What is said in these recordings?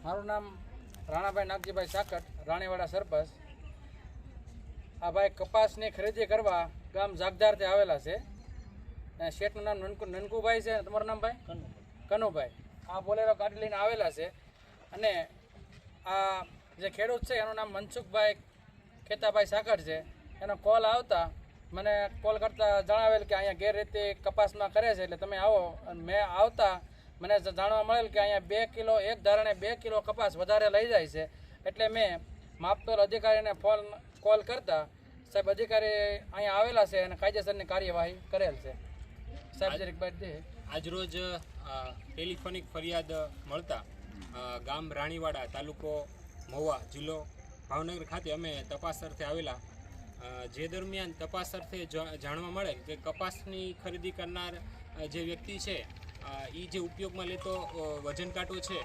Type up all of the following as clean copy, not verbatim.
મારું નામ રાણાભાઈ નાગજીભાઈ સાકટ, રાણીવાડા સરપંચ. આ ભાઈ કપાસની ખરીદી કરવા ગામ જાગદારથી આવેલા છે. શેઠનું નામ નનકુભાઈ છે. તમારું નામ ભાઈ? કનુભાઈ. આ બોલેરો ગાડી લઈને આવેલા છે. અને આ જે ખેડૂત છે એનું નામ મનસુખભાઈ ખેતાભાઈ સાકટ છે. એનો કોલ આવતા મને કોલ કરતા જણાવેલ કે અહીંયા ગેરરીતિ કપાસમાં કરે છે, એટલે તમે આવો. મેં આવતા મને જાણવા મળેલ કે અહીંયા 2 કિલો એક ધારણે 2 કિલો કપાસ વધારે લઈ જાય છે. એટલે મેં માપતોલ અધિકારીને કોલ કરતા સાહેબ અધિકારી અહીંયા આવેલા છે અને કાયદેસરની કાર્યવાહી કરેલ છે. સાહેબ જરીક બાદ દે. આજરોજ ટેલિફોનિક ફરિયાદ મળતા ગામ રાણીવાડા, તાલુકો મહુવા, જિલ્લો ભાવનગર ખાતે અમે તપાસ અર્થે આવેલા. જે દરમિયાન તપાસ અર્થે જાણવા મળે કે કપાસની ખરીદી કરનાર જે વ્યક્તિ છે એ જે ઉપયોગમાં લેતો વજન કાંટો છે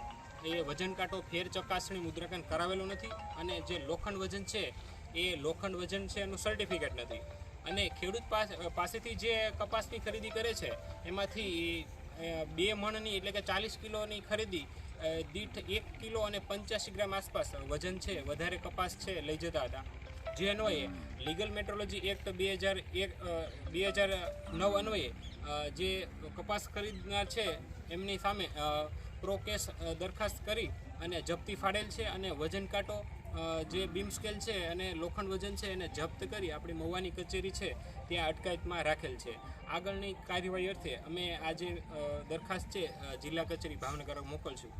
એ વજન કાંટો ફેર ચકાસણી મુદ્રાંકન કરાવેલું નથી, અને જે લોખંડ વજન છે એ લોખંડ વજન છે એનું સર્ટિફિકેટ નથી. અને ખેડૂત પાસેથી જે કપાસની ખરીદી કરે છે એમાંથી 2 મણની એટલે કે 40 કિલોની ખરીદી દીઠ 1 કિલો અને 85 ગ્રામ આસપાસ વજન છે વધારે કપાસ છે લઈ જતા હતા. જે અન્વયે લીગલ મેટ્રોલોજી એક્ટ 2009 અન્વયે જે કપાસ ખરીદનાર છે એમની સામે પ્રોકેસ દરખાસ્ત કરી અને જપ્તી ફાડેલ છે. અને વજન કાંટો જે બીમ સ્કેલ છે અને લોખંડ વજન છે એને જપ્ત કરી આપણી મહુવાની કચેરી છે ત્યાં અટકાયતમાં રાખેલ છે. આગળની કાર્યવાહી અર્થે અમે આ જે દરખાસ્ત છે જિલ્લા કચેરી ભાવનગર મોકલશું.